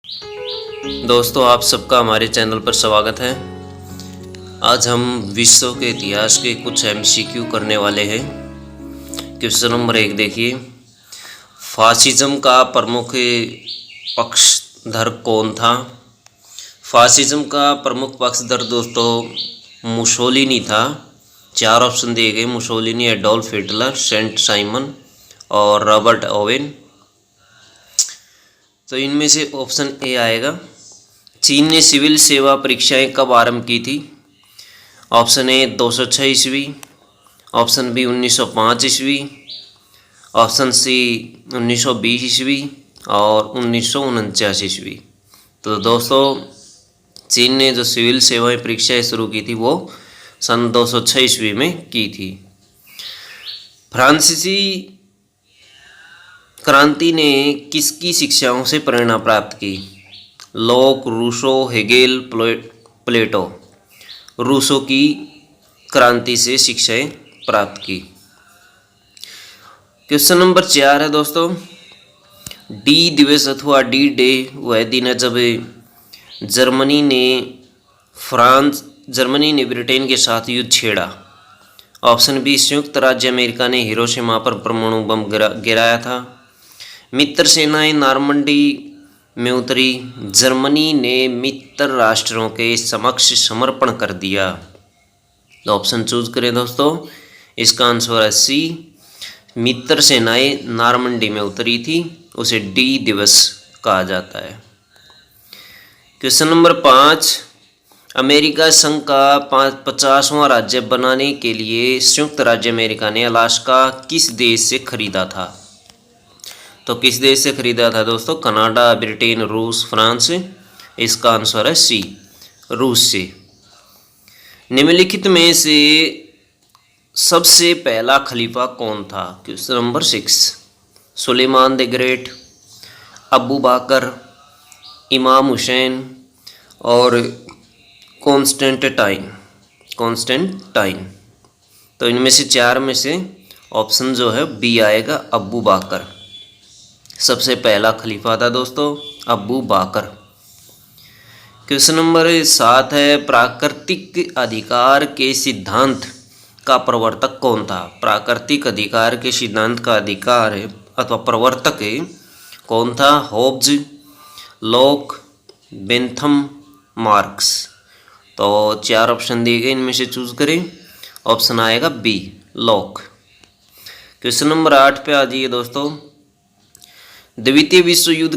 दोस्तों, आप सबका हमारे चैनल पर स्वागत है। आज हम विश्व के इतिहास के कुछ एमसीक्यू करने वाले हैं। क्वेश्चन नंबर 1 देखिए, फासिज्म का प्रमुख पक्षधर कौन था? फासिज्म का प्रमुख पक्षधर दोस्तों मुसोलिनी था। 4 ऑप्शन दिए गए, Mussolini, Adolf Hitler, Saint Simon और रॉबर्ट ओवेन। तो इनमें से ऑप्शन ए आएगा। चीन ने सिविल सेवा परीक्षाएं कब आरंभ की थी? ऑप्शन ए 206 ईस्वी, ऑप्शन बी 1905 ईस्वी, ऑप्शन सी 1920 ईस्वी और 1949 ईस्वी। तो दोस्तों, चीन ने जो सिविल सेवाएं परीक्षाएं शुरू की थी वो सन 206 ईस्वी में की थी। फ्रांसीसी क्रांति ने किसकी शिक्षाओं से प्रेरणा प्राप्त की? लॉक, रूसो, हेगेल, प्लेटो। रूसो की क्रांति से शिक्षाएं प्राप्त की। क्वेश्चन नंबर 4 है दोस्तों, डी दिवस अथवा डी डे वह दिन है जब जर्मनी ने ब्रिटेन के साथ युद्ध छेड़ा। ऑप्शन बी, संयुक्त राज्य अमेरिका ने हिरोशिमा पर परमाणु बम गिराया था। मित्र सेनाएं नॉर्मंडी में उतरी। जर्मनी ने मित्र राष्ट्रों के समक्ष समर्पण कर दिया। तो ऑप्शन चूज करें दोस्तों, इसका आंसर है सी, मित्र सेनाएं नॉर्मंडी में उतरी थी, उसे डी दिवस कहा जाता है। क्वेश्चन नंबर 5, अमेरिका संघ का 50वां राज्य बनाने के लिए संयुक्त राज्य अमेरिका ने अलास्का किस देश से खरीदा था? तो किस देश से खरीदा था दोस्तों? कनाडा, ब्रिटेन, रूस, फ्रांस। इसका आंसर है सी, रूस से। निम्नलिखित में से सबसे पहला खलीफा कौन था? Question number 6, Suleiman the Great, Abu Bakr, Imam Hussain और कॉन्स्टेंटाइन। तो इनमें से 4 में से ऑप्शन जो है बी आएगा, अबू बकर। सबसे पहला खलीफा था दोस्तों अबू बकर। क्वेश्चन नंबर 7 है, प्राकृतिक अधिकार के सिद्धांत का प्रवर्तक कौन था? प्राकृतिक अधिकार के सिद्धांत का अधिकार है अथवा प्रवर्तक है कौन था? होब्ज, लॉक, बेंथम, मार्क्स। तो 4 ऑप्शन दिए गए, इनमें से चूज करें। ऑप्शन आएगा बी, लॉक। क्वेश्चन नंबर 8 पे आ जाइए दोस्तों, द्वितीय विश्व युद्ध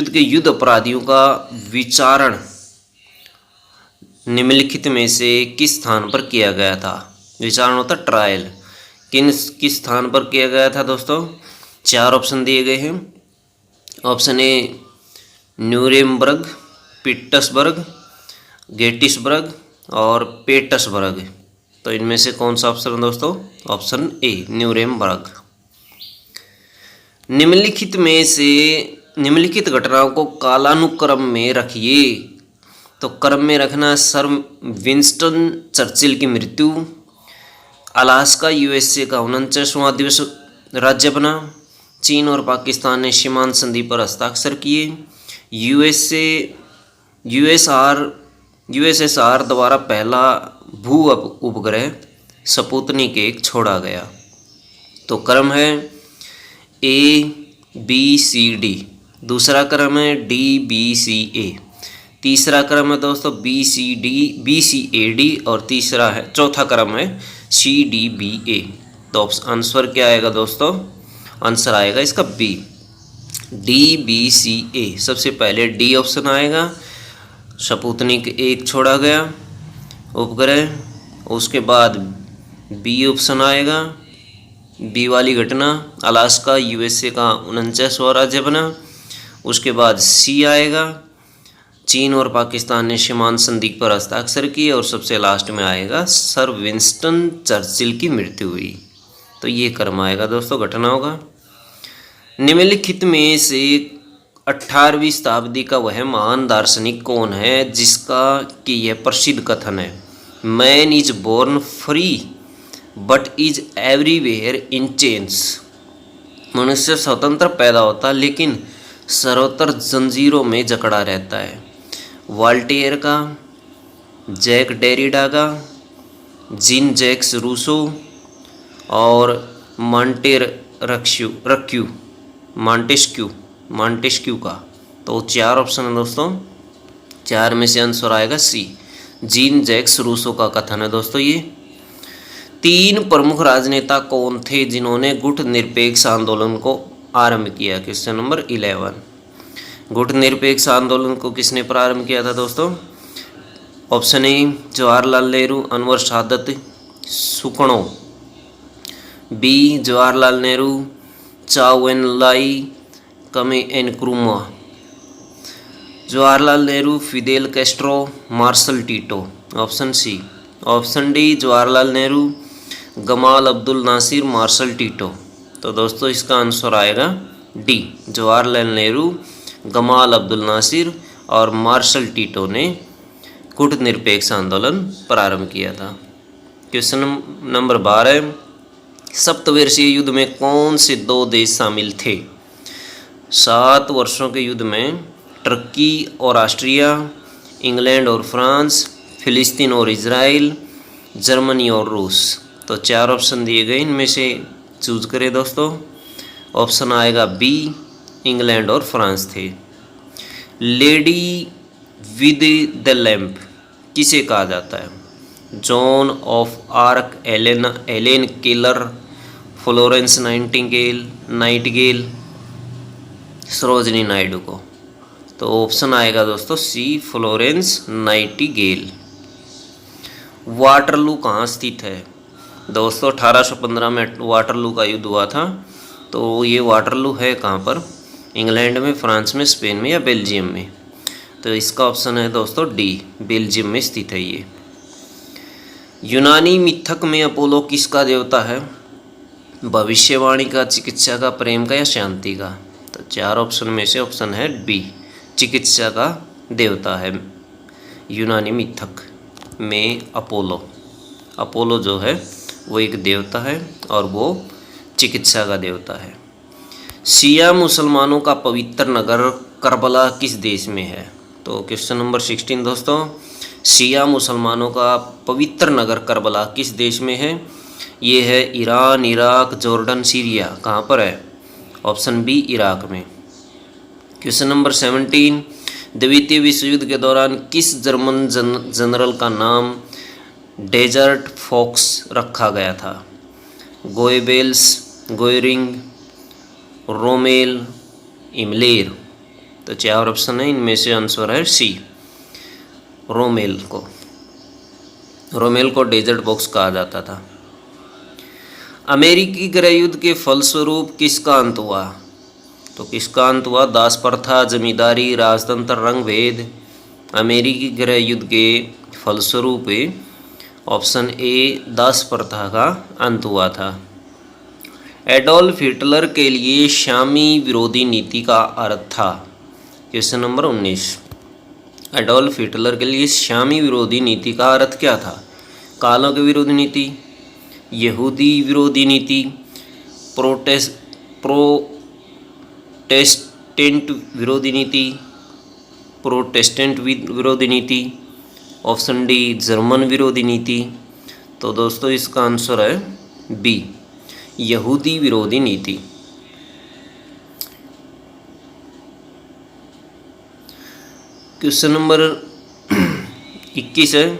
के युद्ध अपराधियों का विचारण निम्नलिखित में से किस स्थान पर किया गया था? विचारण होता ट्रायल, किस स्थान पर किया गया था दोस्तों? 4 ऑप्शन दिए गए हैं। Option A Nuremberg, Pittsburgh, Gettysburg और पेटर्सबर्ग। तो इनमें से कौन सा ऑप्शन है दोस्तों? ऑप्शन ए, न्यूरेमबर्ग। निम्नलिखित घटनाओं को कालानुक्रम में रखिए। तो क्रम में रखना, सर विंस्टन चर्चिल की मृत्यु, अलास्का यूएसए का 49वां दिवस राज्य बना, चीन और पाकिस्तान ने सीमांत संधि पर हस्ताक्षर किए, यूएसएसआर द्वारा पहला भू उपग्रह स्पुतनिक 1 छोड़ा गया। तो क्रम है ए बी सी डी, दूसरा क्रम है डी बी सी ए, तीसरा क्रम है दोस्तों बी सी ए डी और चौथा क्रम है सी डी बी ए। तो आंसर क्या आएगा दोस्तों? आंसर आएगा इसका बी, डी बी सी ए। सबसे पहले डी ऑप्शन आएगा, स्पुतनिक 1 छोड़ा गया उपग्रह। उसके बाद बी ऑप्शन आएगा, बी वाली घटना अलास्का यूएसए का 49वां राज्य बना। उसके बाद सी आएगा, चीन और पाकिस्तान ने सीमांत संधि पर हस्ताक्षर किए और सबसे लास्ट में आएगा सर विंस्टन चर्चिल की मृत्यु हुई। तो ये क्रम आएगा दोस्तों घटनाओं का। निम्नलिखित में से 18वीं शताब्दी का वह महान दार्शनिक कौन है जिसका कि यह प्रसिद्ध कथन है, man is born free but is everywhere in chains. मनुष्य स्वतंत्र पैदा होता लेकिन सर्वत्र जंजीरों में जकड़ा रहता है? वॉल्टेयर का, जैक डेरिडा का, जीन जैक्स रूसो और मॉन्टेस्क्यू का। तो 4 ऑप्शन है दोस्तों, 4 में से आंसर आएगा सी, जीन जैक्स रूसो का कथन है दोस्तों ये। 3 प्रमुख राजनेता कौन थे जिन्होंने गुट निरपेक्ष आंदोलन को आरंभ किया? Question number 11। गुट निरपेक्ष आंदोलन को किसने प्रारंभ किया था दोस्तों? Option A Jawaharlal Nehru, Anwar Sadat, Sukarno. B Jawaharlal Nehru, Chou En Lai, Kwame Nkrumah. Jawaharlal Nehru, Fidel Castro, Marshal Tito. Option C. Option D Jawaharlal Nehru, Gamal Abdel Nasser, Marshal Tito. तो दोस्तों इसका आंसर आएगा D, Jawaharlal Nehru, Gamal Abdel Nasser और मार्शल टीटो ने गुट निरपेक्ष आंदोलन प्रारंभ किया था। क्वेश्चन नंबर 12, सप्तवर्षीय युद्ध में कौन से 2 देश शामिल थे? 7 वर्षों के युद्ध में टर्की और ऑस्ट्रिया, इंग्लैंड और फ्रांस, फिलिस्तीन और इजराइल, जर्मनी और रूस। तो 4 ऑप्शन दिए गए, इनमें से चूज करें दोस्तों। ऑप्शन आएगा बी, इंग्लैंड और फ्रांस थे। लेडी विद द लैम्प किसे कहा जाता है? Joan of Arc, Helen Keller, Florence Nightingale, Sarojini Naidu को। तो ऑप्शन आएगा दोस्तों सी, फ्लोरेंस नाइटिंगेल। वाटरलू कहाँ स्थित है? दोस्तों 1815 में वाटरलू का युद्ध हुआ था। तो ये वाटरलू है कहाँ पर? इंग्लैंड में, फ्रांस में, स्पेन में या बेल्जियम में? तो इसका ऑप्शन है दोस्तों डी, बेल्जियम में स्थित है ये। यूनानी मिथक में अपोलो किसका देवता है? भविष्यवाणी का, चिकित्सा का, प्रेम का या शांति का? तो 4 ऑप्शन में से ऑप्शन है बी, चिकित्सा का देवता है यूनानी मिथक में अपोलो जो है वो एक देवता है और वो चिकित्सा का देवता है। शिया मुसलमानों का पवित्र नगर करबला किस देश में है? तो क्वेश्चन नंबर 16 दोस्तों, शिया मुसलमानों का पवित्र नगर करबला किस देश में है? ये है ईरान, इराक, जॉर्डन, सीरिया। कहाँ पर है? ऑप्शन बी, इराक में। क्वेश्चन नंबर 17, द्वितीय विश्व युद्ध के दौरान किस जर्मन जनरल का नाम डेजर्ट फॉक्स रखा गया था? गोएबेल्स, गोयरिंग, रोमेल, इमलेर। तो 4 ऑप्शन है, इनमें से आंसर है सी, रोमेल को डेजर्ट बॉक्स कहा जाता था। अमेरिकी गृह युद्ध के फलस्वरूप किसका अंत हुआ? तो किसका अंत हुआ? दास प्रथा, जमींदारी, राजतंत्र, रंग भेद। अमेरिकी गृह युद्ध के फलस्वरूप ऑप्शन ए, दास प्रथा का अंत हुआ था। एडोल्फ हिटलर के लिए शामी विरोधी नीति का अर्थ था? क्वेश्चन नंबर 19, एडोल्फ हिटलर के लिए शामी विरोधी नीति का अर्थ क्या था? कालों की विरोधी नीति, यहूदी विरोधी नीति, प्रोटेस्टेंट विरोधी नीति, प्रोटेस्टेंट विरोधी नीति। ऑप्शन डी, जर्मन विरोधी नीति। तो दोस्तों इसका आंसर है बी, यहूदी विरोधी नीति। क्वेश्चन नंबर 21 है,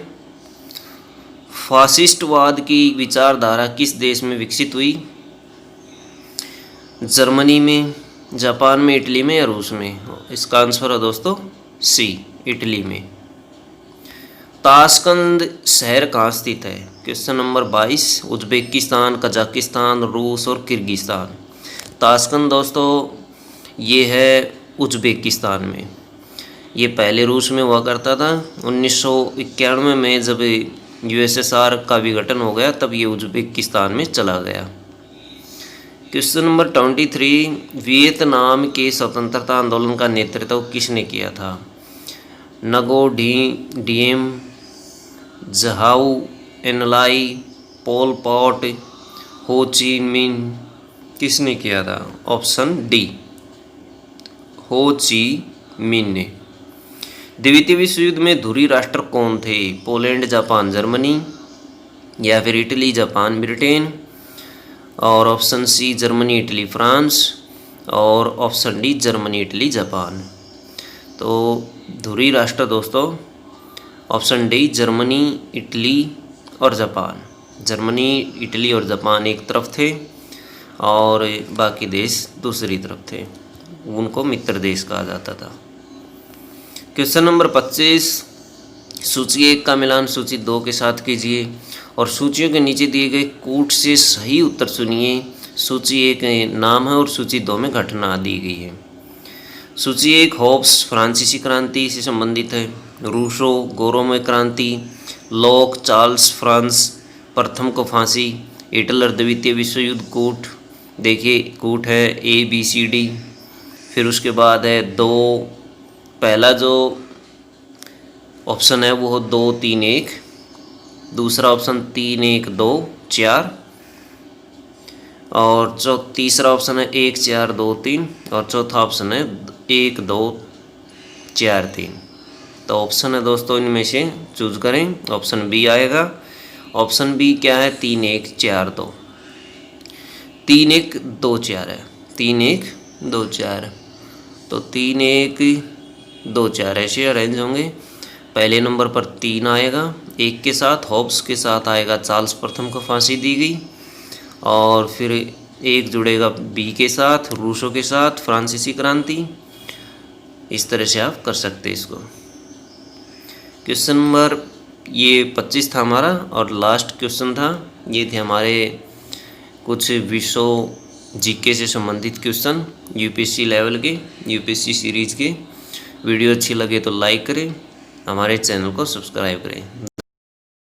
फासिस्टवाद की विचारधारा किस देश में विकसित हुई? जर्मनी में, जापान में, इटली में या रूस में? इसका आंसर है दोस्तों सी, इटली में। ताशकंद शहर कहाँ स्थित है? क्वेश्चन नंबर 22, उज्बेकिस्तान, कजाकिस्तान, रूस और किर्गिस्तान। ताशकंद दोस्तों ये है उज्बेकिस्तान में। ये पहले रूस में हुआ करता था। 1991 में जब यूएसएसआर का विघटन हो गया तब ये उज्बेकिस्तान में चला गया। क्वेश्चन नंबर 23, वियतनाम के स्वतंत्रता आंदोलन का नेतृत्व किसने किया था? नगो डीएम, जहाऊ एनलाई, पोल पॉट, हो ची मिन। किसने किया था? ऑप्शन डी, हो ची मिन ने। द्वितीय विश्व युद्ध में धुरी राष्ट्र कौन थे? पोलैंड, जापान, जर्मनी, या फिर इटली, जापान, ब्रिटेन, और option C Germany, Italy, France, और option D Germany, Italy, Japan. तो धुरी राष्ट्र दोस्तों ऑप्शन डी जर्मनी, इटली और जापान। जर्मनी, इटली और जापान एक तरफ थे और बाकी देश दूसरी तरफ थे, उनको मित्र देश कहा जाता था। क्वेश्चन नंबर 25, सूची 1 का मिलान सूची 2 के साथ कीजिए और सूचियों के नीचे दिए गए कूट से सही उत्तर चुनिए। सूची 1 नाम है और सूची 2 में घटना दी गई है। सूची 1 होब्स फ्रांसीसी क्रांति से संबंधित है, रूसो गोरों में क्रांति, लॉक चार्ल्स फ्रांस प्रथम को फांसी, हिटलर द्वितीय विश्व युद्ध कूट। देखिए कूट है ABCD, फिर उसके बाद है 2, पहला जो ऑप्शन है वो हो 2 3 1, दूसरा ऑप्शन 3 1 2 4, और तीसरा ऑप्शन है 1 4 2 3, और चौथा ऑप्शन है 1 2 4 3। तो ऑप्शन है दोस्तों इनमें से चूज करें, ऑप्शन बी आएगा। ऑप्शन बी क्या है? 3 1 4 2, 3 1 2 4 है, 3 1 2 4। तो 3 1 2 4 ऐसे अरेंज होंगे। पहले नंबर पर 3 आएगा 1 के साथ, होब्स के साथ आएगा चार्ल्स प्रथम को फांसी दी गई, और फिर 1 जुड़ेगा बी के साथ, रूसों के साथ फ्रांसीसी क्रांति। इस तरह से आप कर सकते हैं इसको। क्वेश्चन नंबर ये 25 था हमारा, और लास्ट क्वेश्चन था। ये थे हमारे कुछ विश्व जीके से संबंधित क्वेश्चन, यूपीएससी लेवल के, यूपीएससी सीरीज के। वीडियो अच्छी लगे तो लाइक करें, हमारे चैनल को सब्सक्राइब करें।